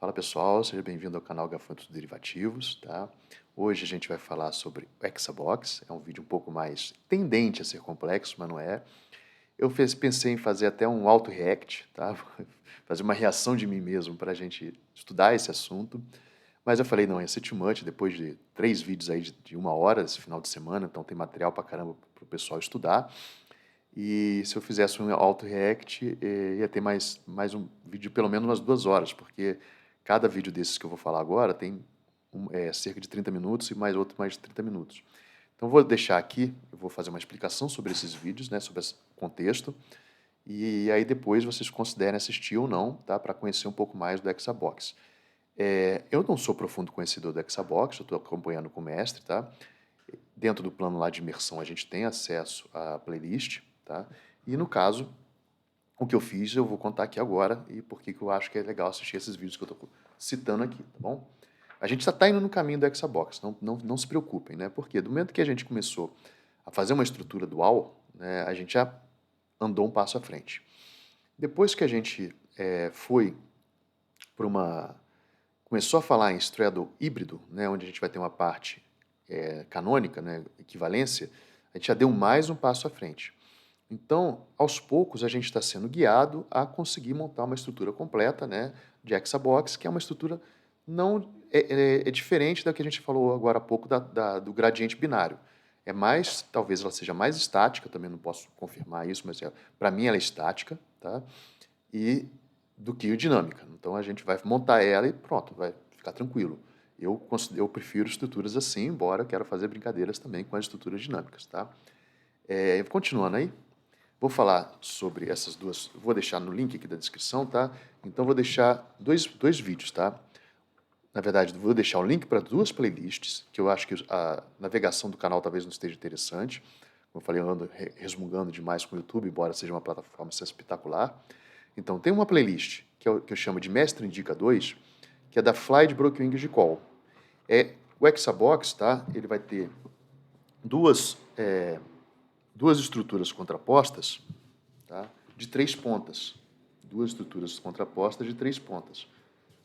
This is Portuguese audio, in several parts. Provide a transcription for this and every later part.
Fala pessoal, seja bem-vindo ao canal Gafanhotos Derivativos, tá? Hoje a gente vai falar sobre o Hexabox, é um vídeo um pouco mais tendente a ser complexo, mas não é. Pensei em fazer até um auto-react, tá? Fazer uma reação de mim mesmo para a gente estudar esse assunto, mas eu falei, não, ia ser too much, depois de 3 vídeos aí de 1 hora esse final de semana, então tem material pra caramba pro pessoal estudar. E se eu fizesse um auto-react, ia ter mais um vídeo de pelo menos umas 2 horas, porque cada vídeo desses que eu vou falar agora tem cerca de 30 minutos e mais outro mais de 30 minutos. Então vou deixar aqui, eu vou fazer uma explicação sobre esses vídeos, né, sobre esse contexto, e aí depois vocês considerem assistir ou não, tá, para conhecer um pouco mais do Hexabox. Eu não sou profundo conhecedor do Hexabox, eu estou acompanhando com o mestre, tá? Dentro do plano lá de imersão a gente tem acesso à playlist, tá? E no caso, o que eu fiz eu vou contar aqui agora e por que eu acho que é legal assistir esses vídeos que eu estou citando aqui, tá bom? A gente já está indo no caminho do Hexabox, não se preocupem, né? Porque do momento que a gente começou a fazer uma estrutura dual, né, a gente já andou um passo à frente. Depois que a gente foi para uma... começou a falar em straddle híbrido, né, onde a gente vai ter uma parte canônica, né, equivalência, a gente já deu mais um passo à frente. Então, aos poucos, a gente está sendo guiado a conseguir montar uma estrutura completa, né, de Hexabox, que é uma estrutura não diferente da que a gente falou agora há pouco do gradiente binário. É mais, talvez ela seja mais estática, também não posso confirmar isso, mas para mim ela é estática, tá? E do que dinâmica. Então a gente vai montar ela e pronto, vai ficar tranquilo. Eu prefiro estruturas assim, embora eu quero fazer brincadeiras também com as estruturas dinâmicas, tá? Continuando aí, vou falar sobre essas duas, vou deixar no link aqui da descrição, tá? Então vou deixar dois vídeos, tá? Na verdade, vou deixar o link para 2 playlists, que eu acho que a navegação do canal talvez não esteja interessante. Como eu falei, eu ando resmungando demais com o YouTube, embora seja uma plataforma espetacular. Então, tem uma playlist que eu chamo de Mestre Indica 2, que é da Fly de Broken Wings de Call. O Hexabox, tá? Ele vai ter duas estruturas contrapostas, tá? De 3 pontas. 2 estruturas contrapostas de 3 pontas.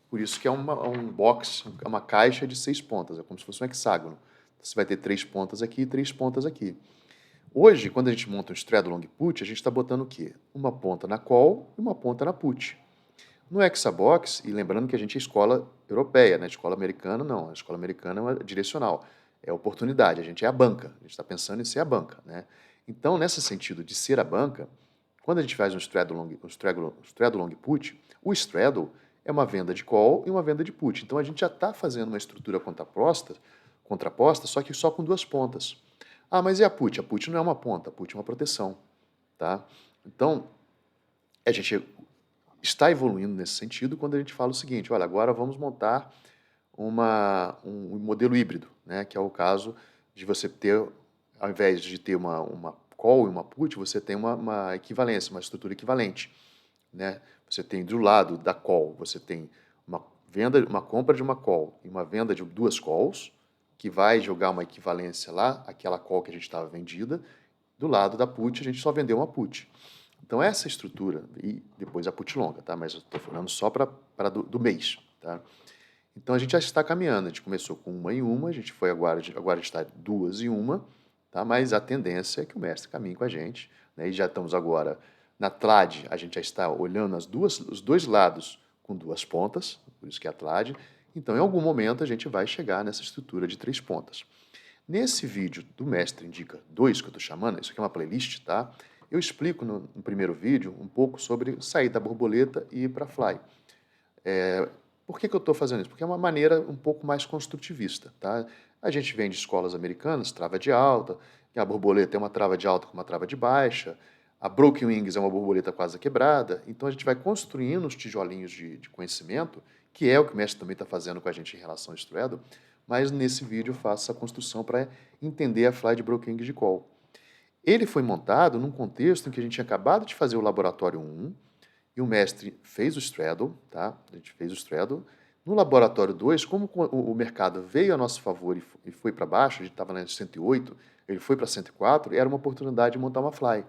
Por isso que é um box, uma caixa de 6 pontas, é como se fosse um hexágono. Você vai ter 3 pontas aqui e 3 pontas aqui. Hoje, quando a gente monta um straddle long put, a gente está botando o quê? Uma ponta na call e uma ponta na put. No Hexabox, e lembrando que a gente é escola europeia, né? Escola americana não, a escola americana é direcional, é oportunidade, a gente é a banca, a gente está pensando em ser a banca, né? Então, nesse sentido de ser a banca, quando a gente faz um straddle long put, o straddle é uma venda de call e uma venda de put. Então, a gente já está fazendo uma estrutura contraposta, só que só com 2 pontas. Ah, mas e a put? A put não é uma ponta, a put é uma proteção, tá? Então, a gente está evoluindo nesse sentido quando a gente fala o seguinte, olha, agora vamos montar um modelo híbrido, né, que é o caso de você ter, ao invés de ter uma call e uma put, você tem uma equivalência, uma estrutura equivalente, né? Você tem do lado da call, você tem uma compra de uma call e uma venda de 2 calls, que vai jogar uma equivalência lá, aquela call que a gente estava vendida, do lado da put a gente só vendeu uma put. Então essa estrutura, e depois a put longa, tá? Mas eu estou falando só para do mês, tá? Então a gente já está caminhando, a gente começou com uma em uma, a gente foi agora a gente está 2 em 1, tá? Mas a tendência é que o mestre caminhe com a gente, né? E já estamos agora na TLAD, a gente já está olhando os 2 lados com 2 pontas, por isso que é a TLAD. Então em algum momento a gente vai chegar nessa estrutura de 3 pontas. Nesse vídeo do Mestre Indica 2, que eu estou chamando, isso aqui é uma playlist, tá? Eu explico no primeiro vídeo um pouco sobre sair da borboleta e ir para Fly. Por que eu estou fazendo isso? Porque é uma maneira um pouco mais construtivista, tá? A gente vem de escolas americanas, trava de alta, a borboleta é uma trava de alta com uma trava de baixa, a Broken Wings é uma borboleta quase quebrada, então a gente vai construindo os tijolinhos de conhecimento, que é o que o mestre também está fazendo com a gente em relação ao Straddle, mas nesse vídeo eu faço essa construção para entender a Fly de Broken Wings de Call. Ele foi montado num contexto em que a gente tinha acabado de fazer o laboratório 1, e o mestre fez o straddle, tá? A gente fez o straddle. No laboratório 2, como o mercado veio a nosso favor e foi para baixo, a gente estava na 108, ele foi para 104, era uma oportunidade de montar uma fly.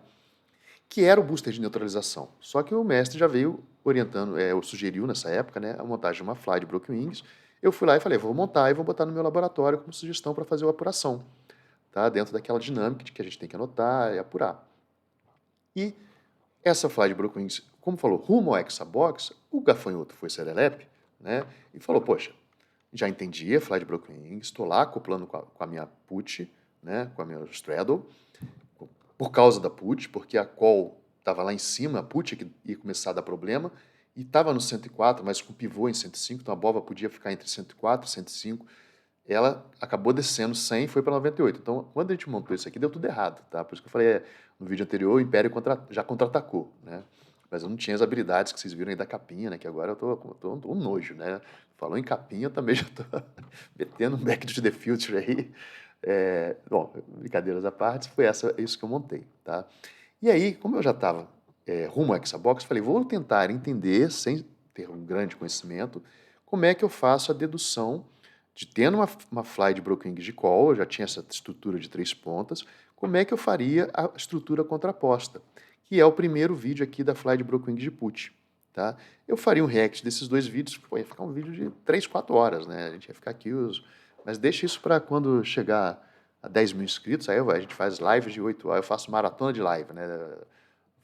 que era o booster de neutralização. Só que o mestre já veio orientando, sugeriu nessa época, né, a montagem de uma fly de Broken Wings. Eu fui lá e falei, vou montar e vou botar no meu laboratório como sugestão para fazer a apuração, tá? Dentro daquela dinâmica de que a gente tem que anotar e apurar. E essa fly de Broken Wings, como falou, rumo ao Hexabox, o gafanhoto foi serelepe, né, e falou, poxa, já entendi a fly de Broken Wings, estou lá acoplando com a minha put, né, com a minha straddle, por causa da put, porque a call estava lá em cima, a put que ia começar a dar problema, e estava no 104, mas com pivô em 105, então a bola podia ficar entre 104 e 105. Ela acabou descendo 100 e foi para 98. Então, quando a gente montou isso aqui, deu tudo errado, tá? Por isso que eu falei, no vídeo anterior, o Império já contra-atacou, né? Mas eu não tinha as habilidades que vocês viram aí da capinha, né? Que agora eu tô um nojo, né? Falou em capinha, eu também já tô metendo um back to the future aí. Bom, brincadeiras à parte, foi isso que eu montei, tá? E aí, como eu já estava rumo ao Hexabox, falei, vou tentar entender, sem ter um grande conhecimento, como é que eu faço a dedução de tendo uma fly de Broken Wings de call, eu já tinha essa estrutura de 3 pontas, como é que eu faria a estrutura contraposta, que é o primeiro vídeo aqui da fly de Broken Wings de put, tá? Eu faria um react desses 2 vídeos, ia ficar um vídeo de 3, 4 horas, né? A gente ia ficar aqui Mas deixa isso para quando chegar a 10 mil inscritos, aí a gente faz lives de 8 horas, eu faço maratona de live, né?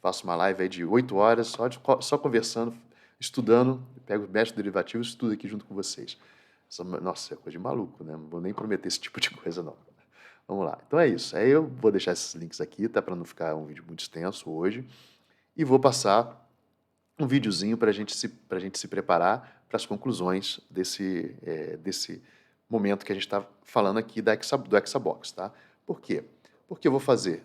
Faço uma live aí de 8 horas, só conversando, estudando, pego o método derivativo e estudo aqui junto com vocês. Nossa, é coisa de maluco, né? Não vou nem prometer esse tipo de coisa, não. Vamos lá. Então é isso. Aí eu vou deixar esses links aqui, tá? Para não ficar um vídeo muito extenso hoje. E vou passar um videozinho para a gente se preparar para as conclusões desse momento que a gente está falando aqui do Hexabox, tá? Por quê? Porque eu vou fazer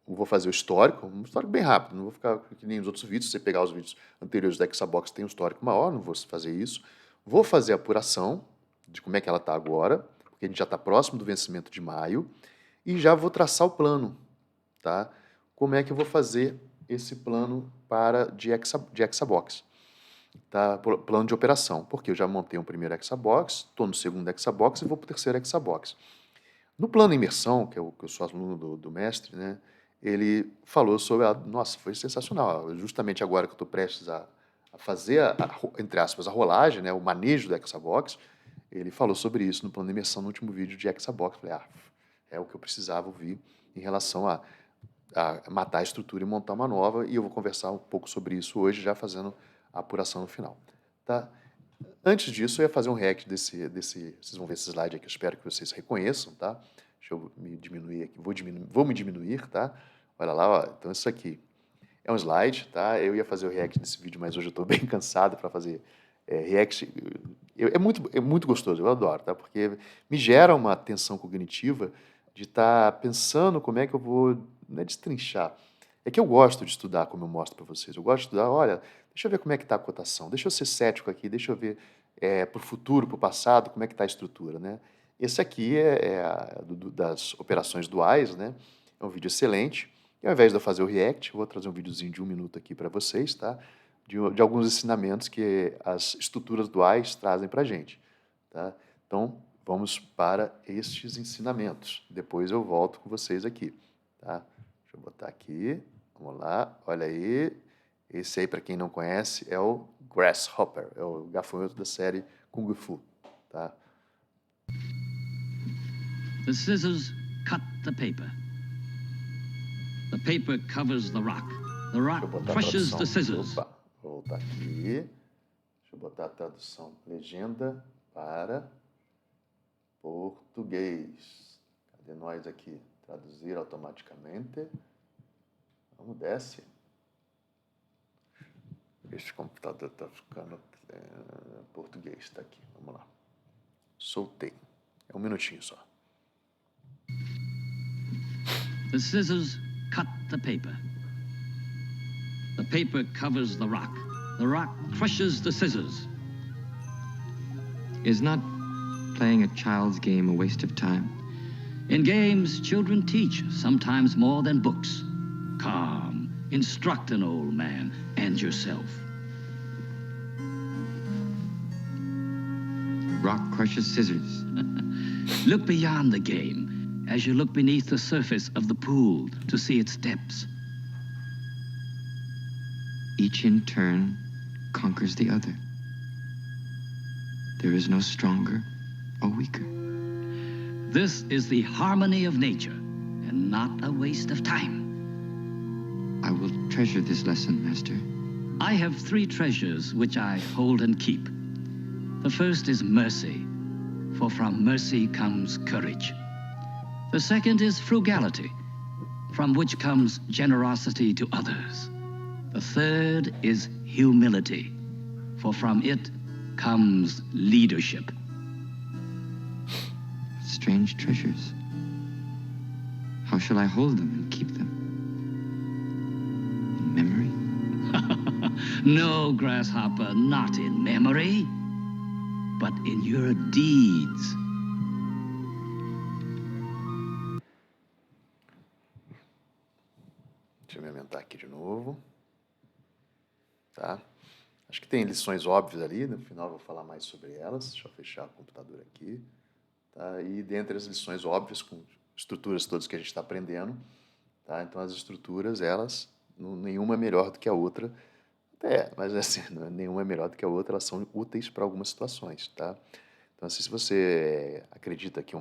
o histórico, um histórico bem rápido, não vou ficar que nem os outros vídeos, se você pegar os vídeos anteriores do Hexabox tem um histórico maior, não vou fazer isso. Vou fazer a apuração de como é que ela está agora, porque a gente já está próximo do vencimento de maio, e já vou traçar o plano, tá? Como é que eu vou fazer esse plano de Hexabox, tá? Plano de operação, porque eu já montei um primeiro Hexabox, estou no segundo Hexabox e vou para o terceiro Hexabox. No plano imersão, que eu sou aluno do mestre, né? Ele falou sobre nossa, foi sensacional. Justamente agora que eu estou prestes a fazer, entre aspas, a rolagem, né, o manejo do Hexabox, ele falou sobre isso no plano de imersão no último vídeo de Hexabox. Falei, é o que eu precisava ouvir em relação a matar a estrutura e montar uma nova, e eu vou conversar um pouco sobre isso hoje, já fazendo a apuração no final. Tá? Antes disso, eu ia fazer um react vocês vão ver esse slide aqui, eu espero que vocês reconheçam, tá? Deixa eu me diminuir aqui, vou me diminuir, tá? Olha lá, ó, então isso aqui é um slide, tá? Eu ia fazer o react desse vídeo, mas hoje eu estou bem cansado para fazer react. É muito gostoso, eu adoro, tá? Porque me gera uma tensão cognitiva de estar pensando como é que eu vou, não é destrinchar, é que eu gosto de estudar, como eu mostro para vocês. Eu gosto de estudar, olha, deixa eu ver como é que está a cotação, deixa eu ser cético aqui, deixa eu ver para o futuro, para o passado, como é que está a estrutura, né? Esse aqui das operações duais, né? É um vídeo excelente. E ao invés de eu fazer o react, eu vou trazer um videozinho de 1 minuto aqui para vocês, tá? De alguns ensinamentos que as estruturas duais trazem para a gente, tá? Então, vamos para estes ensinamentos. Depois eu volto com vocês aqui, tá? Deixa eu botar aqui. Vamos lá, olha aí. Esse aí, para quem não conhece, é o Grasshopper, é o gafanhoto da série Kung Fu, tá? The scissors cut the paper. The paper covers the rock. The rock crushes the scissors. Opa, vou voltar aqui. Deixa eu botar a tradução, legenda para português. Cadê nós aqui? Traduzir automaticamente. Vamos, desce. Este computador está ficando português, está aqui. Vamos lá. Soltei. É 1 minutinho só. The scissors cut the paper. The paper covers the rock. The rock crushes the scissors. Is not playing a child's game a waste of time? In games, children teach, sometimes more than books. Calm. Instruct an old man and yourself. Rock crushes scissors. Look beyond the game as you look beneath the surface of the pool to see its depths. each in turn conquers the other. There is no stronger or weaker. This is the harmony of nature, and not a waste of time. I will treasure this lesson, Master. I have 3 treasures which I hold and keep. The first is mercy, for from mercy comes courage. The second is frugality, from which comes generosity to others. The third is humility, for from it comes leadership. Strange treasures. How shall I hold them and keep them? In memory? No, Grasshopper, not in memory, but in your deeds. Deixa eu me aumentar aqui de novo. Tá? Acho que tem lições óbvias ali, no final eu vou falar mais sobre elas. Deixa eu fechar o computador aqui. Tá? E dentre as lições óbvias, com estruturas todas que a gente está aprendendo, tá? Então as estruturas, elas, nenhuma é melhor do que a outra, mas assim, nenhuma é melhor do que a outra, elas são úteis para algumas situações, tá? Então assim, se você acredita que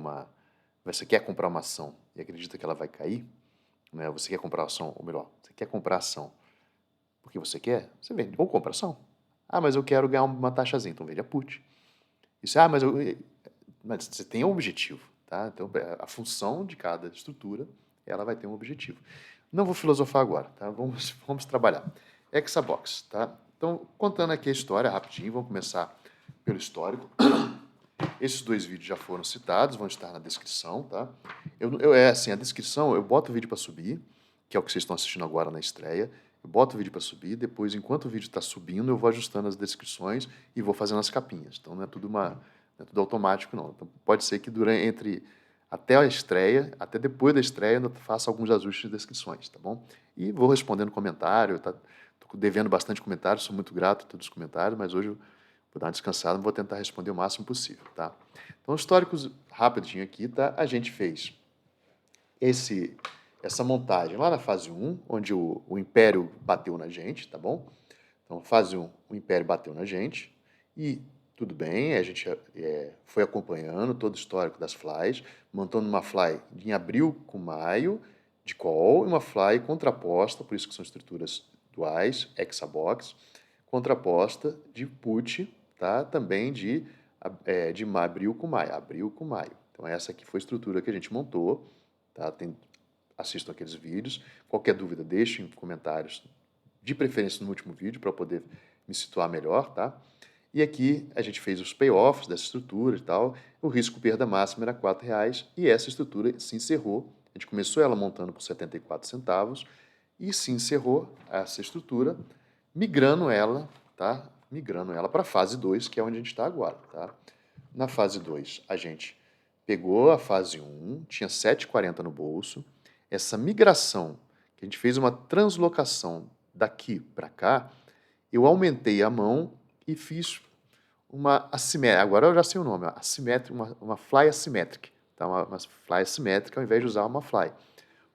você quer comprar uma ação e acredita que ela vai cair, né? Você quer comprar ação, ou melhor, você quer comprar ação porque você quer, você vende, ou compra ação. Ah, mas eu quero ganhar uma taxazinha, então vende a put. Isso, mas você tem um objetivo, tá? Então, a função de cada estrutura, ela vai ter um objetivo. Não vou filosofar agora, tá? Vamos trabalhar. Hexabox, tá? Então, contando aqui a história rapidinho, vamos começar pelo histórico. Esses 2 vídeos já foram citados, vão estar na descrição, tá? A descrição, eu boto o vídeo para subir, que é o que vocês estão assistindo agora na estreia. Eu boto o vídeo para subir, depois, enquanto o vídeo está subindo, eu vou ajustando as descrições e vou fazendo as capinhas. Então, não é tudo automático, não. Então, pode ser que até a estreia, até depois da estreia, eu faça alguns ajustes de descrições, tá bom? E vou respondendo comentário, tá? Tô devendo bastante comentário, sou muito grato a todos os comentários, mas hoje eu vou dar uma descansada, vou tentar responder o máximo possível, tá? Então, históricos rapidinho aqui, tá? A gente fez essa montagem lá na fase 1, onde o Império bateu na gente, tá bom? Então, fase 1, o Império bateu na gente, e tudo bem, a gente foi acompanhando todo o histórico das flies, montando uma fly em abril com maio, de call, e uma fly contraposta, por isso que são estruturas duais, hexabox, contraposta de put, tá? Também de abril com maio. Então, essa aqui foi a estrutura que a gente montou, tá? Assistam aqueles vídeos. Qualquer dúvida, deixem comentários, de preferência no último vídeo, para eu poder me situar melhor, tá? E aqui a gente fez os payoffs dessa estrutura e tal. O risco perda máxima era R$4 e essa estrutura se encerrou. A gente começou ela montando por 74 centavos e se encerrou essa estrutura, migrando ela, tá? Migrando ela para a fase 2, que é onde a gente está agora, tá? Na fase 2, a gente pegou a fase 1, tinha 7,40 no bolso. Essa migração, que a gente fez uma translocação daqui para cá, eu aumentei a mão e fiz uma assimétrica. Agora eu já sei o nome, uma fly assimétrica. Tá? Uma fly assimétrica ao invés de usar uma fly.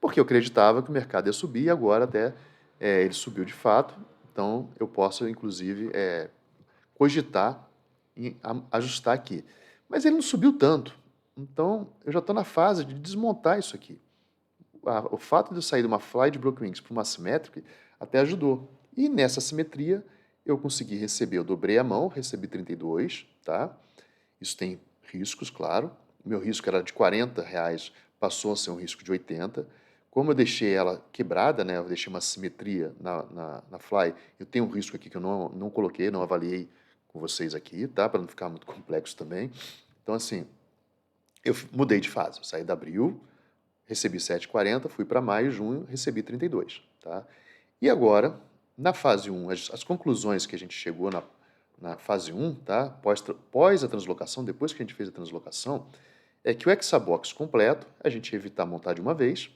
Porque eu acreditava que o mercado ia subir e agora até ele subiu de fato. Então eu posso, inclusive, cogitar em ajustar aqui. Mas ele não subiu tanto. Então eu já estou na fase de desmontar isso aqui. O fato de eu sair de uma fly de Broken Wings para uma assimétrica até ajudou. E nessa simetria eu consegui receber, eu dobrei a mão, recebi 32, tá? Isso tem riscos, claro. O meu risco era de R$40, passou a ser um risco de 80. Como eu deixei ela quebrada, né? Eu deixei uma simetria na fly, eu tenho um risco aqui que eu não coloquei, não avaliei com vocês aqui, tá? Para não ficar muito complexo também. Então, assim, eu mudei de fase. Eu saí de abril, recebi 7,40, fui para maio, junho, recebi 32, tá? E agora, na fase 1, as conclusões que a gente chegou na fase 1, tá? Pós a translocação, depois que a gente fez a translocação, é que o hexabox completo, a gente ia evitar montar de uma vez,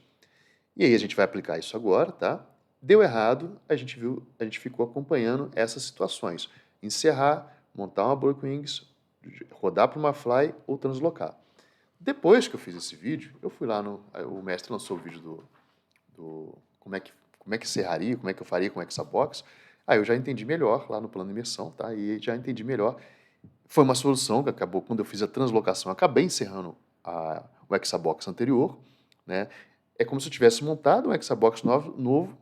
e aí a gente vai aplicar isso agora, tá? Deu errado, a gente ficou acompanhando essas situações. Encerrar, montar uma Broken Wings, rodar para uma fly ou translocar. Depois que eu fiz esse vídeo, eu fui lá o mestre lançou o vídeo do como é que encerraria, como é que eu faria com o hexabox. Aí eu já entendi melhor lá no plano de imersão, tá? E já entendi melhor. Foi uma solução que acabou, quando eu fiz a translocação, eu acabei encerrando o Hexabox anterior, né? É como se eu tivesse montado um Hexabox novo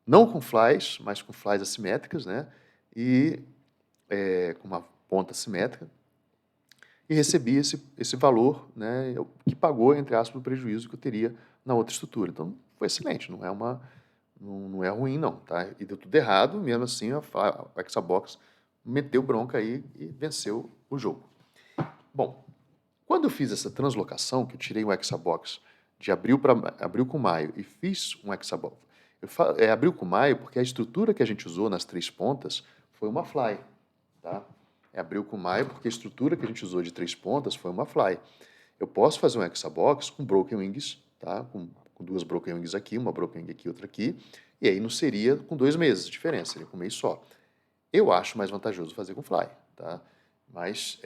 não com flies, mas com flies assimétricas, né? E com uma ponta simétrica, e recebi esse valor, né, que pagou, entre aspas, o prejuízo que eu teria na outra estrutura. Então, foi excelente, não é ruim, não, tá? E deu tudo errado, mesmo assim, a Hexabox meteu bronca aí e venceu o jogo. Bom, quando eu fiz essa translocação, que eu tirei o Hexabox de abril com maio e fiz um Hexabox, abril com maio porque a estrutura que a gente usou nas 3 pontas foi uma fly, tá? É abril com maio porque a estrutura que a gente usou de 3 pontas foi uma fly. Eu posso fazer um hexabox com broken wings, tá? Com 2 broken wings aqui, uma broken wing aqui, outra aqui, e aí não seria com 2 meses de diferença, seria com um mês só. Eu acho mais vantajoso fazer com fly, tá? Mas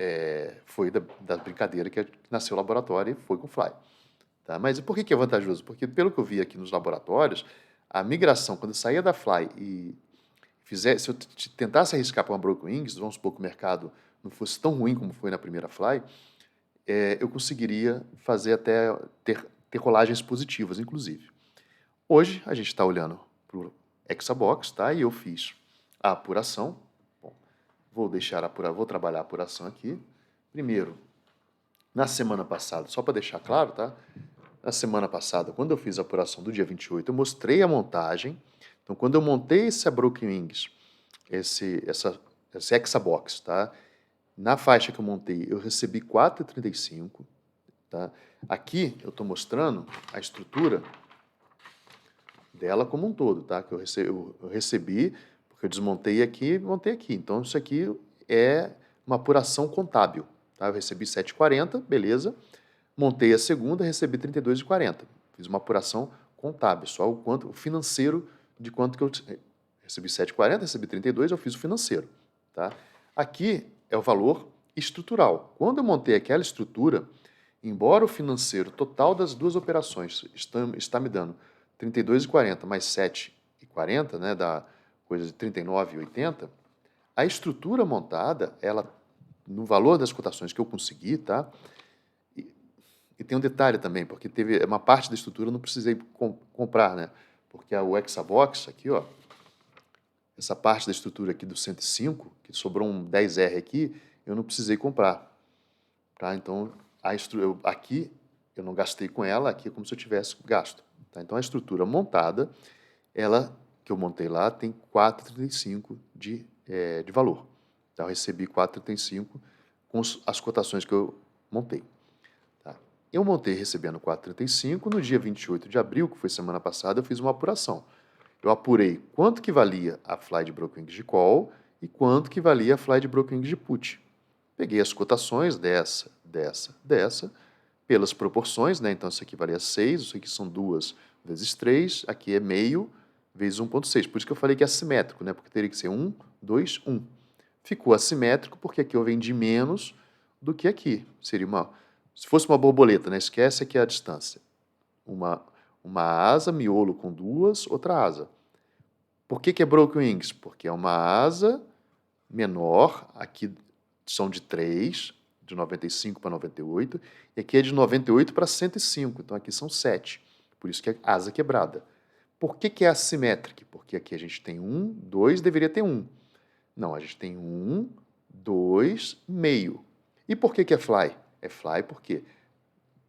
foi da brincadeira que nasceu o laboratório e foi com fly. Tá? Mas por que é vantajoso? Porque pelo que eu vi aqui nos laboratórios, a migração, quando eu saía da fly e se eu tentasse arriscar para uma broken wings, vamos supor que o mercado não fosse tão ruim como foi na primeira fly, eu conseguiria fazer até ter rolagens positivas, inclusive. Hoje, a gente está olhando para o Hexabox, tá? E eu fiz a apuração. Bom, vou trabalhar a apuração aqui. Primeiro, na semana passada, só para deixar claro, tá? Na semana passada, quando eu fiz a apuração do dia 28, eu mostrei a montagem. Então, quando eu montei esse Broken Wings, esse Hexabox, tá? Na faixa que eu montei, eu recebi 4,35, tá? Aqui eu estou mostrando a estrutura dela como um todo, tá? Que eu recebi, porque eu desmontei aqui e montei aqui. Então, isso aqui é uma apuração contábil, tá? Eu recebi 7,40, beleza. Montei a segunda, recebi 32,40. Fiz uma apuração contábil, só o financeiro de quanto que eu recebi 7,40, recebi 32, eu fiz o financeiro, tá? Aqui é o valor estrutural. Quando eu montei aquela estrutura, embora o financeiro total das duas operações está me dando 32,40 mais 7,40, né, dá coisa de 39,80, a estrutura montada, ela, no valor das cotações que eu consegui, tá? E tem um detalhe também, porque teve uma parte da estrutura eu não precisei comprar, né? Porque o Hexabox aqui, ó, essa parte da estrutura aqui do 105, que sobrou um 10R aqui, eu não precisei comprar, tá? Então, aqui eu não gastei com ela, aqui é como se eu tivesse gasto, tá? Então, a estrutura montada, ela, que eu montei lá, tem 4,35 de valor. Então, eu recebi 4,35 com as cotações que eu montei. Eu montei recebendo 4,35, no dia 28 de abril, que foi semana passada, eu fiz uma apuração. Eu apurei quanto que valia a fly de broken wings de call e quanto que valia a fly de broken wings de put. Peguei as cotações dessa, pelas proporções, né? Então, isso aqui valia 6, isso aqui são 2 vezes 3, aqui é meio vezes 1,6. Por isso que eu falei que é assimétrico, né? Porque teria que ser 1, 2, 1. Ficou assimétrico porque aqui eu vendi menos do que aqui. Seria se fosse uma borboleta, né? Esquece aqui a distância. Uma asa, miolo com 2, outra asa. Por que é broken wings? Porque é uma asa menor, aqui são de 3, de 95 para 98, e aqui é de 98 para 105, então aqui são 7. Por isso que é asa quebrada. Por que é assimétrico? Porque aqui a gente tem 1, 2, deveria ter 1. Não, a gente tem 1, 2, meio. E por que é fly? É fly porque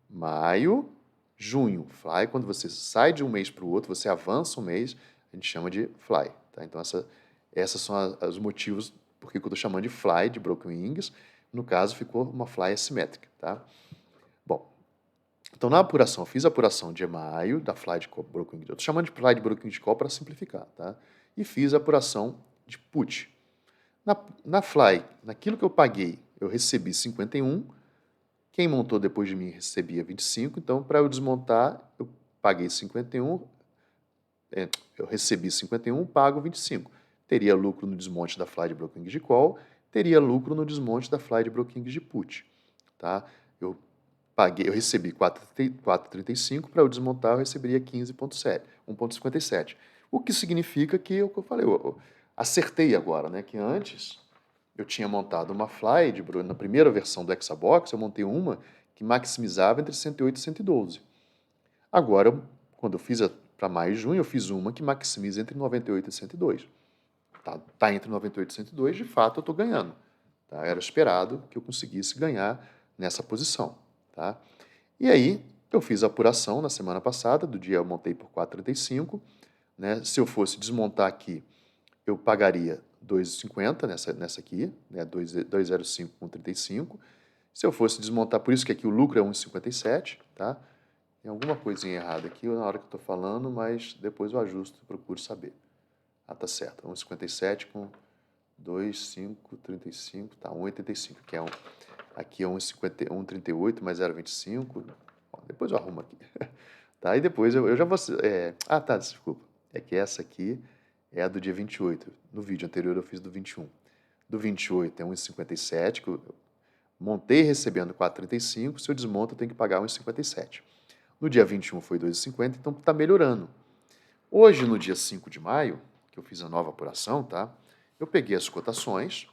maio, junho. Fly, quando você sai de um mês para o outro, você avança um mês, a gente chama de fly. Tá? Então, essas são os motivos por que eu estou chamando de fly, de broken wings. No caso, ficou uma fly assimétrica. Tá? Bom, então na apuração, eu fiz a apuração de maio, da fly de broken wings. Eu estou chamando de fly de broken wings de call para simplificar. Tá? E fiz a apuração de put. Na fly, naquilo que eu paguei, eu recebi 51. Quem montou depois de mim recebia 25, então para eu desmontar, eu paguei 51, eu recebi 51, pago 25. Teria lucro no desmonte da fly de broken wings de call, teria lucro no desmonte da fly de broken wings de put. Tá? Eu recebi 4,35, para eu desmontar eu receberia 15,7, 1,57. O que significa que, é o que eu falei, eu acertei agora, né? Que antes eu tinha montado uma Fly, na primeira versão do Hexabox, eu montei uma que maximizava entre 108 e 112. Agora, quando eu fiz para maio e junho, eu fiz uma que maximiza entre 98 e 102. Tá entre 98 e 102, de fato eu estou ganhando. Tá? Era esperado que eu conseguisse ganhar nessa posição. Tá? E aí, eu fiz a apuração na semana passada, do dia eu montei por 4,35. Né? Se eu fosse desmontar aqui, eu pagaria 2,50 nessa aqui, né? 2,05 com 35. Se eu fosse desmontar, por isso que aqui o lucro é 1,57, tá? Tem alguma coisinha errada aqui na hora que eu estou falando, mas depois eu ajusto e procuro saber. Ah, tá certo. 1,57 com 2,5, 35, tá, 1,85, que é aqui é 1,38 mais 0,25. Depois eu arrumo aqui. Tá, e depois eu já vou... tá, desculpa. É que essa aqui é a do dia 28. No vídeo anterior eu fiz do 21. Do 28 é 1,57, que eu montei recebendo 4,35. Se eu desmonto, eu tenho que pagar 1,57. No dia 21 foi 2,50, então está melhorando. Hoje, no dia 5 de maio, que eu fiz a nova apuração, tá? Eu peguei as cotações,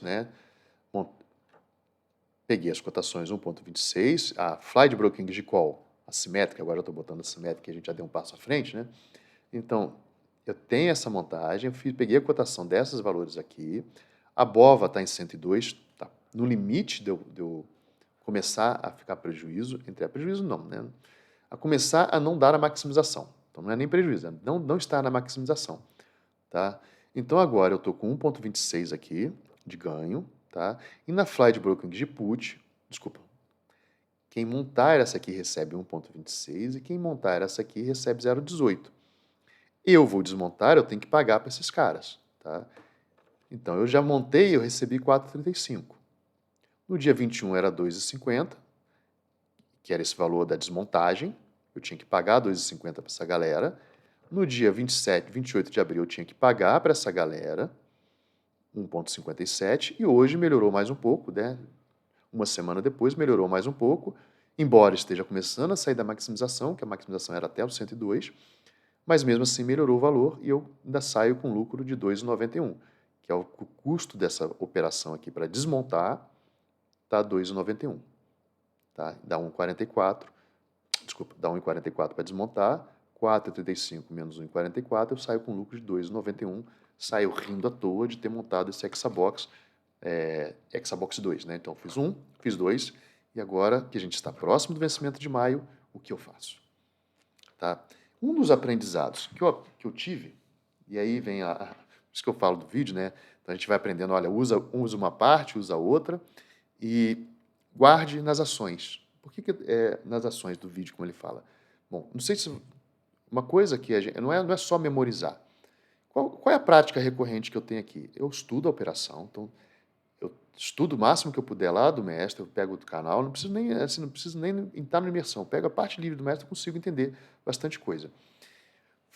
né? Peguei as cotações 1,26, a Fly de Broking de Call, a simétrica, agora eu estou botando a simétrica, a gente já deu um passo à frente, né? Então, eu tenho essa montagem, peguei a cotação desses valores aqui, a BOVA está em 102, tá no limite de eu começar a ficar prejuízo, prejuízo não, né? A começar a não dar a maximização. Então, não é nem prejuízo, é não estar na maximização, tá? Então, agora eu estou com 1,26 aqui de ganho, tá? E na Fly de Broking de Put, desculpa, quem montar essa aqui recebe 1,26 e quem montar essa aqui recebe 0,18. Eu vou desmontar, eu tenho que pagar para esses caras, tá? Então, eu já montei, eu recebi 4,35. No dia 21 era 2,50, que era esse valor da desmontagem. Eu tinha que pagar 2,50 para essa galera. No dia 28 de abril, eu tinha que pagar para essa galera 1,57. E hoje melhorou mais um pouco, né? Uma semana depois melhorou mais um pouco, embora esteja começando a sair da maximização, que a maximização era até o 102, mas mesmo assim melhorou o valor e eu ainda saio com lucro de 2,91, que é o custo dessa operação aqui para desmontar, tá 2,91. Tá? Dá 1,44, desculpa, dá 1,44 para desmontar, 4,35 menos 1,44, eu saio com lucro de 2,91, saio rindo à toa de ter montado esse Hexabox, Hexabox 2, né? Então, fiz 1, fiz 2, e agora que a gente está próximo do vencimento de maio, o que eu faço? Tá? Um dos aprendizados que eu tive, e aí vem isso que eu falo do vídeo, né? Então, a gente vai aprendendo, olha, usa uma parte, usa outra, e guarde nas ações. Por que nas ações do vídeo, como ele fala? Bom, não sei se... Uma coisa que não é só memorizar. Qual é a prática recorrente que eu tenho aqui? Eu estudo a operação, então eu estudo o máximo que eu puder lá do mestre, eu pego do canal, não preciso nem entrar na imersão. Eu pego a parte livre do mestre e consigo entender bastante coisa.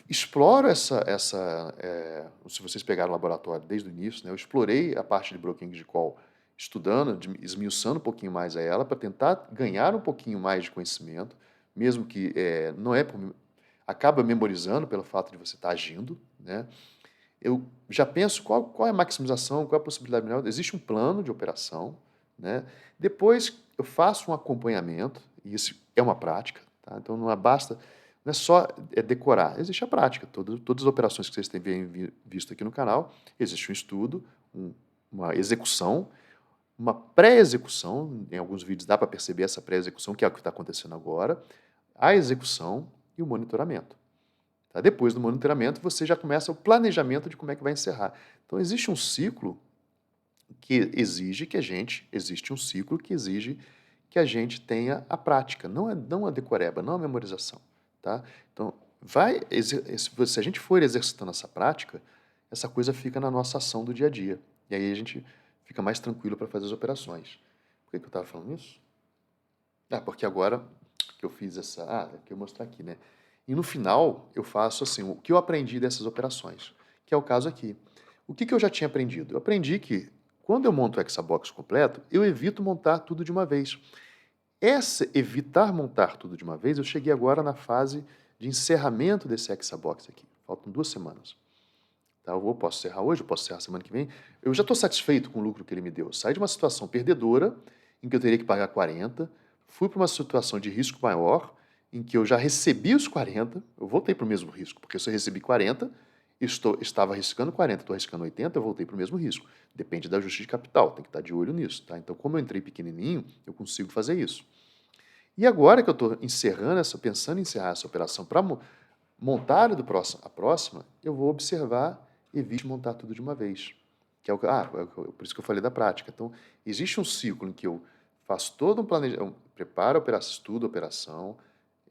Exploro se vocês pegaram o laboratório desde o início, né, eu explorei a parte de broking de call, estudando, esmiuçando um pouquinho mais a ela, para tentar ganhar um pouquinho mais de conhecimento, mesmo que não acaba memorizando pelo fato de você estar agindo, né? Eu já penso qual é a maximização, qual é a possibilidade melhor. Existe um plano de operação, né? Depois eu faço um acompanhamento, e isso é uma prática, tá? Então não é só decorar, existe a prática. Todas as operações que vocês têm visto aqui no canal, existe um estudo, uma execução, uma pré-execução, em alguns vídeos dá para perceber essa pré-execução, que é o que está acontecendo agora, a execução e o monitoramento. Tá? Depois do monitoramento, você já começa o planejamento de como é que vai encerrar. Então, existe um ciclo que exige que a gente tenha a prática, não a decoreba, não a memorização. Tá? Então, se a gente for exercitando essa prática, essa coisa fica na nossa ação do dia a dia. E aí a gente fica mais tranquilo para fazer as operações. Por que eu estava falando isso? Porque agora que eu fiz que eu vou mostrar aqui, né? E no final, eu faço assim, o que eu aprendi dessas operações, que é o caso aqui. O que eu já tinha aprendido? Eu aprendi que, quando eu monto o Hexabox completo, eu evito montar tudo de uma vez. Evitar montar tudo de uma vez, eu cheguei agora na fase de encerramento desse Hexabox aqui. Faltam 2 semanas. Tá? Eu posso encerrar hoje, eu posso encerrar semana que vem. Eu já estou satisfeito com o lucro que ele me deu. Eu saí de uma situação perdedora, em que eu teria que pagar 40, fui para uma situação de risco maior, em que eu já recebi os 40, eu voltei para o mesmo risco, porque se eu recebi 40, estava arriscando 40, estou arriscando 80, eu voltei para o mesmo risco. Depende da ajuste de capital, tem que estar de olho nisso. Tá? Então, como eu entrei pequenininho, eu consigo fazer isso. E agora que eu estou pensando em encerrar essa operação para montar a próxima, eu vou observar e evite montar tudo de uma vez. Que é por isso que eu falei da prática. Então, existe um ciclo em que eu faço todo um planejamento, preparo a operação, estudo a operação,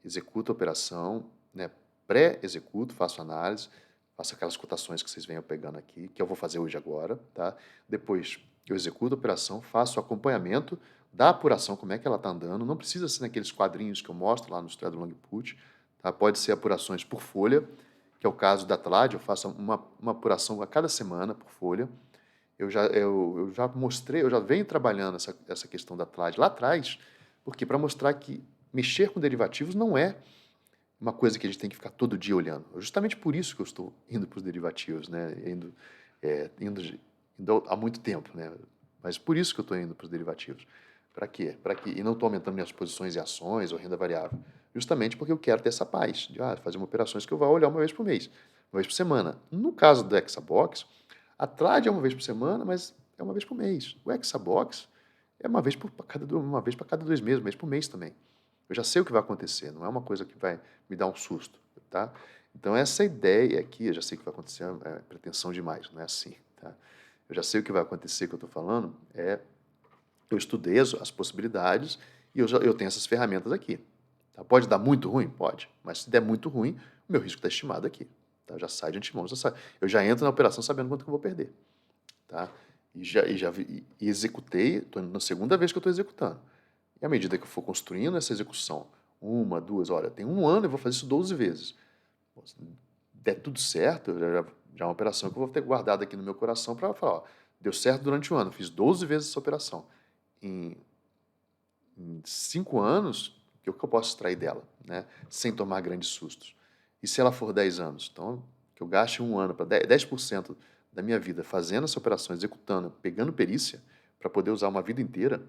executo a operação, né, pré-executo, faço análise, faço aquelas cotações que vocês venham pegando aqui, que eu vou fazer hoje agora, tá? Depois eu executo a operação, faço o acompanhamento da apuração, como é que ela está andando, não precisa ser naqueles quadrinhos que eu mostro lá no Straddle Long Put, tá? Pode ser apurações por folha, que é o caso da TLAD, eu faço uma apuração a cada semana por folha. Eu já mostrei, eu já venho trabalhando essa questão da TLAD lá atrás, porque para mostrar que mexer com derivativos não é uma coisa que a gente tem que ficar todo dia olhando. Justamente por isso que eu estou indo para os derivativos, né? Indo há muito tempo, né? Mas por isso que eu estou indo para os derivativos. Para quê? E não estou aumentando minhas posições em ações ou renda variável. Justamente porque eu quero ter essa paz de fazer operações que eu vou olhar uma vez por mês, uma vez por semana. No caso do Hexabox, a TRAD é uma vez por semana, mas é uma vez por mês. O Hexabox é uma vez para cada 2 meses, uma vez por mês também. Eu já sei o que vai acontecer, não é uma coisa que vai me dar um susto, tá? Então, essa ideia aqui, eu já sei o que vai acontecer, é pretensão demais, não é assim, tá? Eu já sei o que vai acontecer, que eu estou falando, eu estudei as possibilidades e eu tenho essas ferramentas aqui. Tá? Pode dar muito ruim? Pode, mas se der muito ruim, o meu risco está estimado aqui. Tá? Já sai de antemão, eu já entro na operação sabendo quanto que eu vou perder. Tá? E executei, estou na segunda vez que eu estou executando. E à medida que eu for construindo essa execução, 1, 2, olha, tem 1 ano, eu vou fazer isso 12 vezes. Se der tudo certo, já é uma operação que eu vou ter guardado aqui no meu coração para falar, ó, deu certo durante 1 ano, fiz 12 vezes essa operação. Em 5 anos, o que eu posso extrair dela, né? Sem tomar grandes sustos? E se ela for 10 anos? Então, que eu gaste 1 ano para 10% da minha vida fazendo essa operação, executando, pegando perícia, para poder usar uma vida inteira,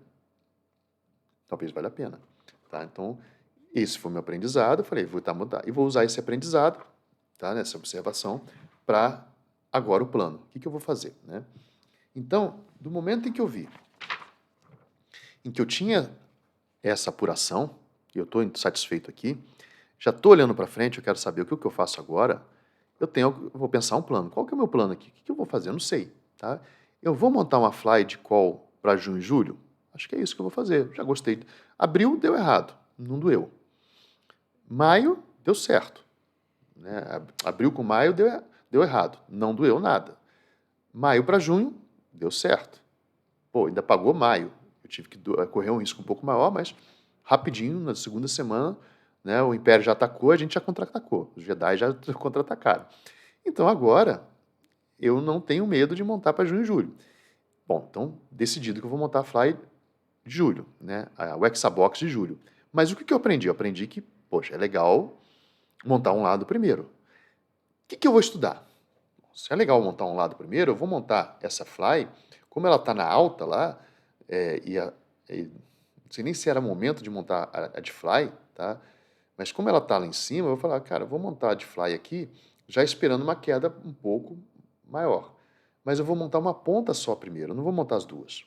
talvez valha a pena. Tá? Então, esse foi o meu aprendizado. Eu falei, vou mudar. E vou usar esse aprendizado, tá, nessa observação, para agora o plano. O que eu vou fazer? Né? Então, do momento em que eu vi, em que eu tinha essa apuração, e eu estou satisfeito aqui, já estou olhando para frente, eu quero saber o que eu faço agora, eu vou pensar um plano. Qual que é o meu plano aqui? O que eu vou fazer? Eu não sei. Tá? Eu vou montar uma fly de call para junho e julho? Acho que é isso que eu vou fazer. Já gostei. Abril deu errado, não doeu. Maio deu certo. Né? Abril com maio deu errado, não doeu nada. Maio para junho deu certo. Pô, ainda pagou maio. Eu tive que correr um risco um pouco maior, mas rapidinho, na segunda semana, né, o Império já atacou, a gente já contra-atacou. Os Jedi já contra-atacaram. Então agora eu não tenho medo de montar para junho e julho. Bom, então decidido que eu vou montar a Fly de julho, né? O Hexabox de julho. Mas o que eu aprendi? Eu aprendi que, poxa, é legal montar um lado primeiro. O que eu vou estudar? Se é legal montar um lado primeiro, eu vou montar essa Fly, como ela está na alta lá, não sei nem se era momento de montar a de Fly, tá? Mas como ela está lá em cima, eu vou falar, cara, eu vou montar a de Fly aqui, já esperando uma queda um pouco maior. Mas eu vou montar uma ponta só primeiro, eu não vou montar as duas.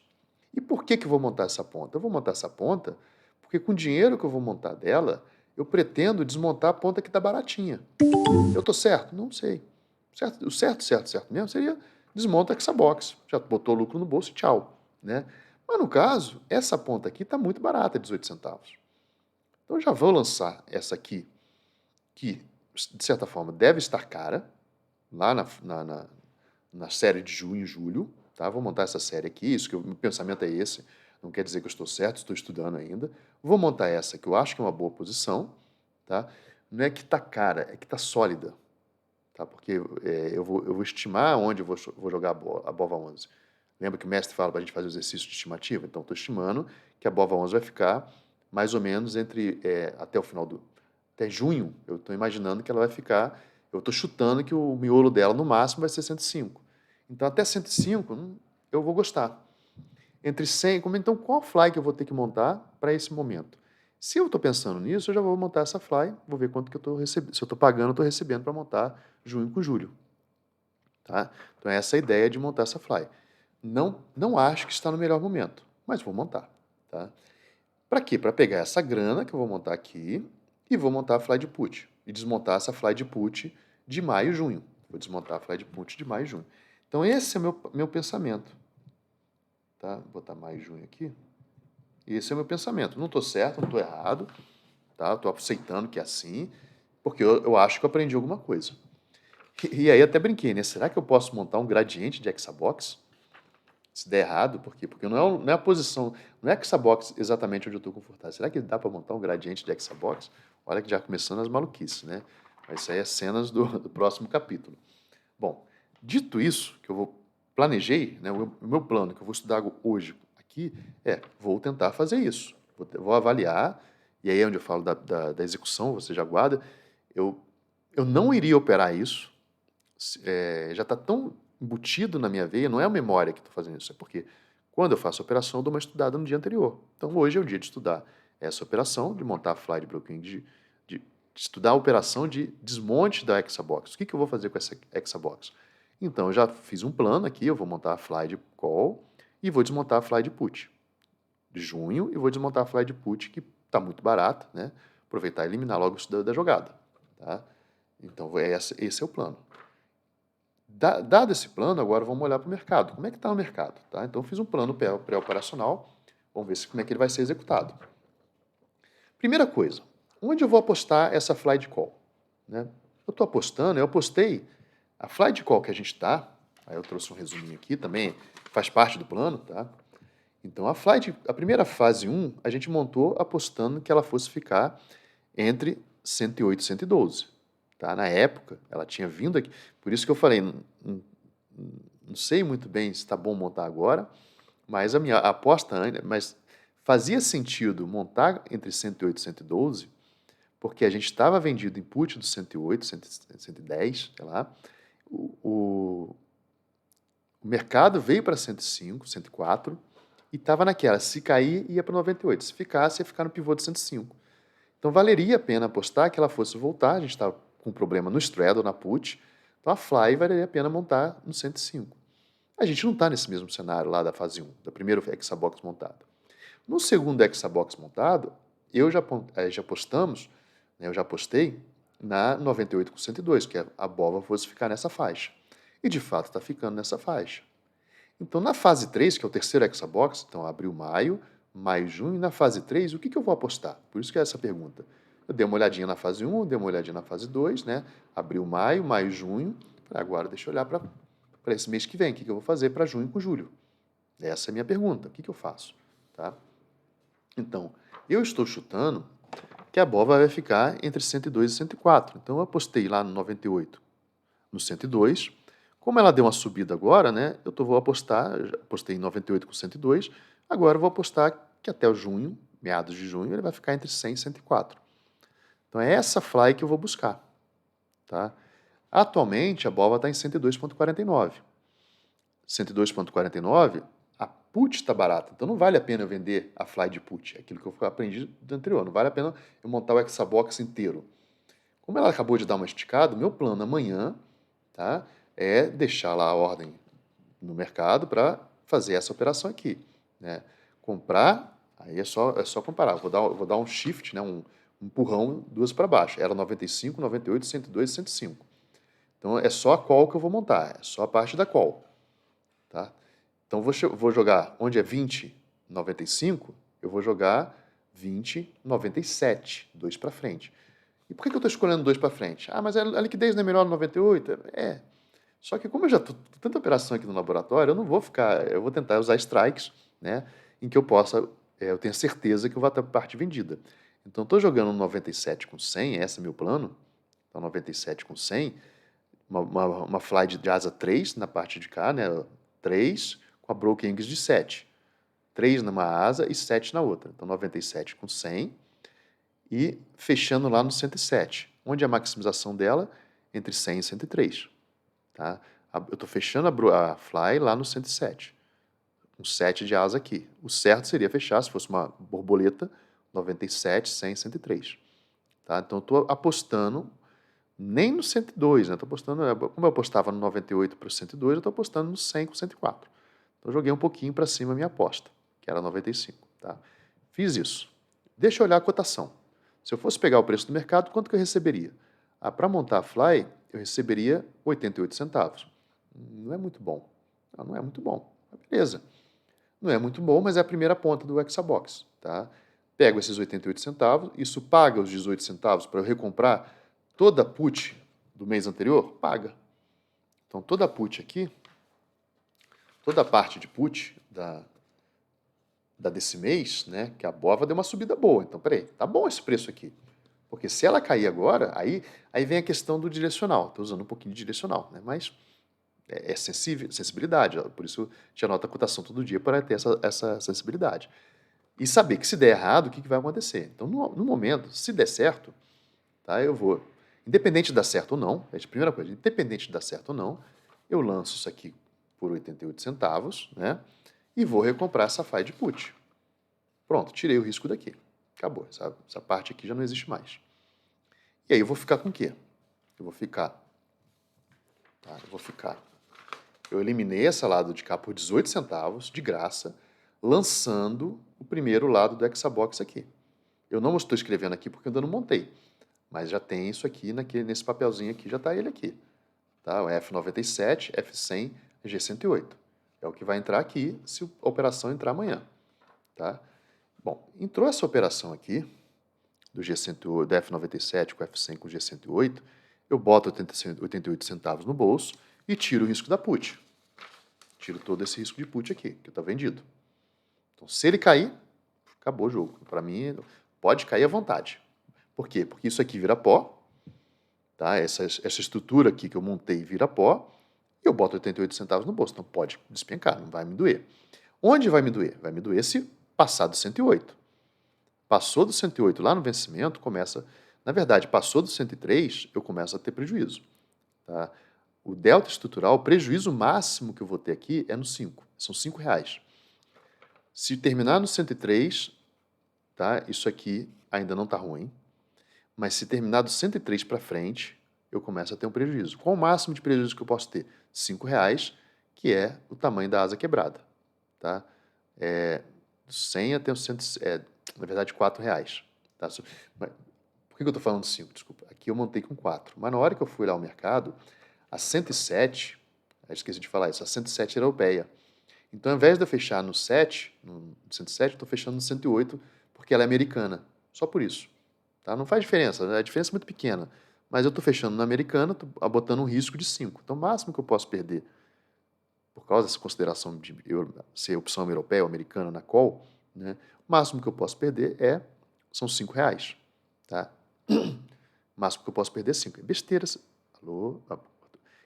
E por que eu vou montar essa ponta? Eu vou montar essa ponta porque com o dinheiro que eu vou montar dela, eu pretendo desmontar a ponta que está baratinha. Eu estou certo? Não sei. O certo mesmo seria desmonta essa box. Já botou lucro no bolso e tchau. Né? Mas no caso, essa ponta aqui está muito barata, 18 centavos. Então eu já vou lançar essa aqui, que de certa forma deve estar cara, lá na série de junho e julho. Tá? Vou montar essa série aqui, o meu pensamento é esse, não quer dizer que eu estou certo, estou estudando ainda. Vou montar essa que eu acho que é uma boa posição, tá? Não é que está cara, é que está sólida, tá? Porque eu vou estimar onde eu vou jogar a BOVA 11. Lembra que o mestre fala para a gente fazer o exercício de estimativa? Então, estou estimando que a BOVA 11 vai ficar mais ou menos até o final até junho, eu estou imaginando que ela vai ficar, eu estou chutando que o miolo dela no máximo vai ser 105. Então até 105 eu vou gostar. Entre 100, então qual fly que eu vou ter que montar para esse momento? Se eu estou pensando nisso, eu já vou montar essa fly, vou ver quanto que eu estou recebendo, se eu estou pagando, eu estou recebendo para montar junho com julho. Tá? Então essa é a ideia de montar essa fly. Não acho que está no melhor momento, mas vou montar. Tá? Para quê? Para pegar essa grana que eu vou montar aqui e vou montar a fly de put. E desmontar essa fly de put de maio e junho. Vou desmontar a fly de put de maio e junho. Então esse é o meu pensamento. Tá? Vou botar maio e junho aqui. Esse é o meu pensamento. Não estou certo, não estou errado. Tá? Estou aceitando que é assim, porque eu acho que eu aprendi alguma coisa. E aí até brinquei, né? Será que eu posso montar um gradiente de hexabox? Se der errado, por quê? Porque não é a posição, não é hexabox exatamente onde eu estou confortável. Será que dá para montar um gradiente de hexabox? Olha que já começando as maluquices, né? Mas isso aí é cenas do próximo capítulo. Bom, dito isso, que eu planejei, né, o meu plano que eu vou estudar hoje aqui vou tentar fazer isso. Vou avaliar, e aí é onde eu falo da execução, você já guarda. Eu não iria operar isso, já está tão embutido na minha veia, não é a memória que estou fazendo isso, é porque quando eu faço a operação, eu dou uma estudada no dia anterior. Então hoje é o dia de estudar essa operação, de montar a fly de broken, de estudar a operação de desmonte da hexabox. O que eu vou fazer com essa hexabox? Então eu já fiz um plano aqui, eu vou montar a fly de call e vou desmontar a fly de put de junho e vou desmontar a fly de put que está muito barata, né? Aproveitar e eliminar logo isso da jogada. Tá? Então esse é o plano. Dado esse plano, agora vamos olhar para o mercado. Como é que está o mercado? Tá? Então, eu fiz um plano pré-operacional. Vamos ver como é que ele vai ser executado. Primeira coisa, onde eu vou apostar essa fly de call? Né? Eu estou apostando, eu apostei a fly de call que a gente está, aí eu trouxe um resuminho aqui também, faz parte do plano, tá? Então, a primeira fase 1, a gente montou apostando que ela fosse ficar entre 108 e 112. Tá? Na época, ela tinha vindo aqui. Por isso que eu falei, não sei muito bem se está bom montar agora, mas a minha aposta ainda, mas fazia sentido montar entre 108 e 112, porque a gente estava vendido input do 108, 110, sei lá. O mercado veio para 105, 104 e estava naquela, se cair ia para 98, se ficasse ia ficar no pivô de 105. Então valeria a pena apostar que ela fosse voltar, a gente estava com problema no straddle, na put, então a fly valeria a pena montar no 105. A gente não está nesse mesmo cenário lá da fase 1, da primeira hexabox montado. No segundo hexabox montado, eu já apostamos, né, eu já apostei na 98 com 102, que a BOVA fosse ficar nessa faixa. E de fato está ficando nessa faixa. Então na fase 3, que é o terceiro hexabox, então abril, maio, junho, e na fase 3, o que eu vou apostar? Por isso que é essa pergunta. Eu dei uma olhadinha na fase 1, dei uma olhadinha na fase 2, né? Abril, maio, junho. Agora deixa eu olhar para esse mês que vem. O que eu vou fazer para junho com julho? Essa é a minha pergunta. O que eu faço? Tá? Então, eu estou chutando que a BOVA vai ficar entre 102 e 104. Então, eu apostei lá no 98, no 102. Como ela deu uma subida agora, né? Vou apostar, já apostei em 98 com 102. Agora eu vou apostar que até o junho, meados de junho, ele vai ficar entre 100 e 104. Então é essa fly que eu vou buscar. Tá? Atualmente a BOVA está em 102,49. 102,49, a put está barata. Então não vale a pena eu vender a fly de put. É aquilo que eu aprendi do anterior. Não vale a pena eu montar o hexabox inteiro. Como ela acabou de dar uma esticada, o meu plano amanhã, tá, é deixar lá a ordem no mercado para fazer essa operação aqui. Né? Comprar, aí é só comparar. Vou dar um shift, né, um empurrão, duas para baixo. Era 95, 98, 102 e 105. Então é só a call que eu vou montar, é só a parte da call. Tá? Então vou jogar, onde é 20, 95, eu vou jogar 20, 97, 2 para frente. E por que eu estou escolhendo 2 para frente? Ah, mas a liquidez não é melhor no 98? É. Só que como eu já estou tanta operação aqui no laboratório, eu vou tentar usar strikes, né, em que eu tenha certeza que eu vou ter parte vendida. Então, estou jogando 97 com 100, esse é meu plano. Então, 97 com 100, uma fly de asa 3 na parte de cá, né? 3 com a broken English de 7. 3 numa asa e 7 na outra. Então, 97 com 100. e fechando lá no 107. Onde é a maximização dela? Entre 100 e 103. Tá? Eu estou fechando a fly lá no 107. Um 7 de asa aqui. O certo seria fechar, se fosse uma borboleta, 97, 100, 103. Tá? Então, eu estou apostando nem no 102, né? Tô apostando, como eu apostava no 98 para o 102, eu estou apostando no 100 com 104. Então, eu joguei um pouquinho para cima a minha aposta, que era 95. Tá? Fiz isso. Deixa eu olhar a cotação. Se eu fosse pegar o preço do mercado, quanto que eu receberia? Para montar a fly, eu receberia 88 centavos. Não é muito bom. Não é muito bom. Beleza. Não é muito bom, mas é a primeira ponta do Hexabox. Tá? Pego esses 88 centavos, isso paga os 18 centavos para eu recomprar toda a put do mês anterior? Paga. Então, toda a put aqui, toda a parte de put desse mês, né, que a BOVA deu uma subida boa. Então, peraí, tá bom esse preço aqui. Porque se ela cair agora, aí vem a questão do direcional. Estou usando um pouquinho de direcional, né, mas é sensibilidade. Por isso, te anota a cotação todo dia para ter essa sensibilidade. E saber que se der errado, o que vai acontecer. Então, no momento, se der certo, tá, eu vou, independente de dar certo ou não, é a primeira coisa, independente de dar certo ou não, eu lanço isso aqui por 88 centavos, né, e vou recomprar essa fly de put. Pronto, tirei o risco daqui. Acabou, essa parte aqui já não existe mais. E aí eu vou ficar com o quê? Eu eliminei essa lado de cá por 18 centavos, de graça, lançando o primeiro lado do Hexabox aqui. Eu não estou escrevendo aqui porque eu ainda não montei, mas já tem isso aqui, nesse papelzinho aqui, já está ele aqui. Tá? O F97, F100, G108. É o que vai entrar aqui se a operação entrar amanhã. Tá? Bom, entrou essa operação aqui, do G108, da F97 com F100 com G108, eu boto 88 centavos no bolso e tiro o risco da put. Tiro todo esse risco de put aqui, que está vendido. Então, se ele cair, acabou o jogo. Para mim, pode cair à vontade. Por quê? Porque isso aqui vira pó, tá? Essa estrutura aqui que eu montei vira pó, e eu boto 88 centavos no bolso. Então, pode despencar, não vai me doer. Onde vai me doer? Vai me doer se passar do 108. Passou do 108 lá no vencimento, começa... Na verdade, passou do 103, eu começo a ter prejuízo. Tá? O delta estrutural, o prejuízo máximo que eu vou ter aqui é no 5. São R$5. Se terminar no 103, tá? Isso aqui ainda não está ruim. Mas se terminar do 103 para frente, eu começo a ter um prejuízo. Qual o máximo de prejuízo que eu posso ter? R$5, que é o tamanho da asa quebrada. Tá? Do 100 até o 100, na verdade, R$4. Tá? Por que eu estou falando 5? Desculpa. Aqui eu montei com 4. Mas na hora que eu fui lá ao mercado, a 107, eu esqueci de falar isso, a 107 era europeia. Então, ao invés de eu fechar no 7, no 107, eu estou fechando no 108, porque ela é americana. Só por isso. Tá? Não faz diferença, a diferença é muito pequena. Mas eu estou fechando na americana, estou botando um risco de 5. Então, o máximo que eu posso perder, por causa dessa consideração de ser opção europeia ou americana na call, né, o máximo que eu posso perder são R$5. Tá? O máximo que eu posso perder é 5. É besteira. Alô?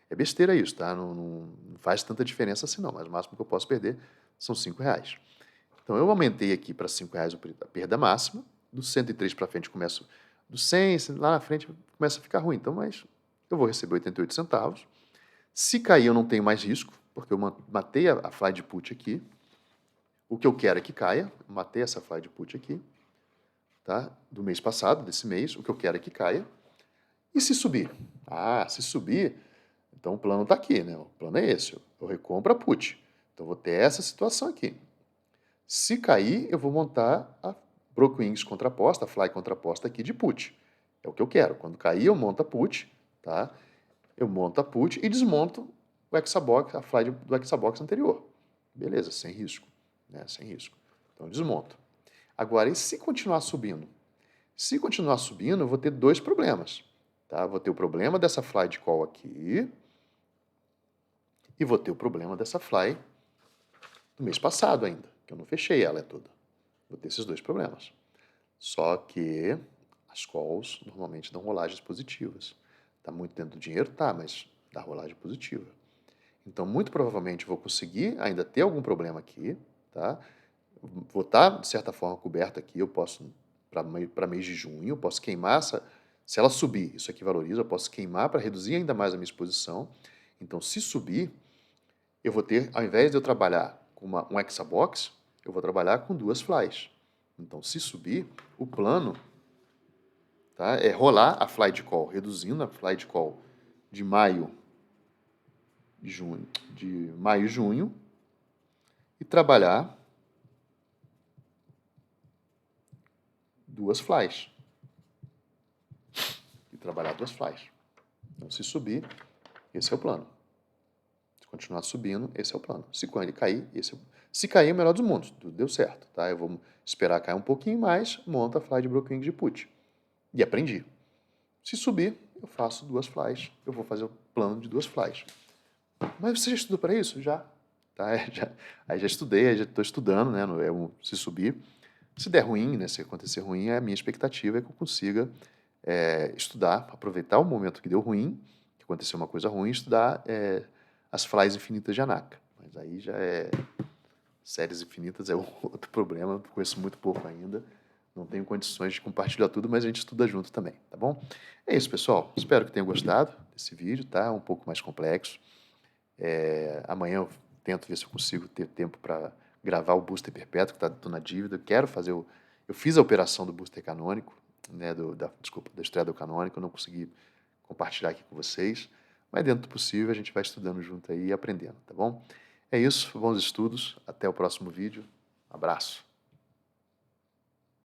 É besteira isso, tá? Não faz tanta diferença assim não, mas o máximo que eu posso perder são R$5. Então, eu aumentei aqui para R$5 a perda máxima. Do 103 para frente começa... Do 100, lá na frente começa a ficar ruim. Então, mas eu vou receber 88 centavos. Se cair, eu não tenho mais risco, porque eu matei a fly de put aqui. O que eu quero é que caia. Eu matei essa fly de put aqui, tá? Do mês passado, desse mês. O que eu quero é que caia. E se subir? Se subir, então o plano está aqui, né? O plano é esse. Eu recompro a put. Então, eu vou ter essa situação aqui. Se cair, eu vou montar a Broken Wings contraposta, a fly contraposta aqui de put. É o que eu quero. Quando cair, eu monto a put, tá? Eu monto a put e desmonto o Hexabox, a fly do Hexabox anterior. Beleza, sem risco. Né? Sem risco. Então, eu desmonto. Agora, e se continuar subindo? Se continuar subindo, eu vou ter dois problemas. Tá? Vou ter o problema dessa fly de call aqui e vou ter o problema dessa fly do mês passado ainda, que eu não fechei ela toda. Vou ter esses dois problemas. Só que as calls normalmente dão rolagens positivas. Está muito dentro do dinheiro? Tá, mas dá rolagem positiva. Então, muito provavelmente, vou conseguir ainda ter algum problema aqui, tá? Vou estar, de certa forma, coberto aqui. Eu posso para mês de junho, eu posso queimar, se ela subir, isso aqui valoriza, eu posso queimar para reduzir ainda mais a minha exposição. Então, se subir, eu vou ter, ao invés de eu trabalhar com um hexabox, eu vou trabalhar com 2 flies. Então, se subir, o plano, tá, é rolar a fly de call, reduzindo a fly de call de maio e junho, e trabalhar 2 flies. Então, se subir, esse é o plano. Se continuar subindo, esse é o plano. Se ele cair, se cair, é o melhor dos mundos. Tudo deu certo, tá? Eu vou esperar cair um pouquinho mais, monta a fly de broken wing de put. E aprendi. Se subir, eu faço 2 flies. Eu vou fazer o plano de 2 flies. Mas você já estudou para isso? Já. Tá? Aí já estudei, já estou estudando, né? Se subir. Se der ruim, né? Se acontecer ruim, a minha expectativa é que eu consiga estudar, aproveitar o momento que deu ruim, que aconteceu uma coisa ruim, estudar as flies infinitas de Anaka. Mas aí já séries infinitas é outro problema, eu conheço muito pouco ainda, não tenho condições de compartilhar tudo, mas a gente estuda junto também, tá bom? É isso, pessoal. Espero que tenham gostado desse vídeo, tá? Um pouco mais complexo. Amanhã eu tento ver se eu consigo ter tempo para gravar o booster perpétuo, que estou na dívida. Quero fazer eu fiz a operação do booster canônico, né, da Straddle canônico, eu não consegui compartilhar aqui com vocês, mas dentro do possível a gente vai estudando junto aí e aprendendo, tá bom? É isso, bons estudos, até o próximo vídeo, abraço.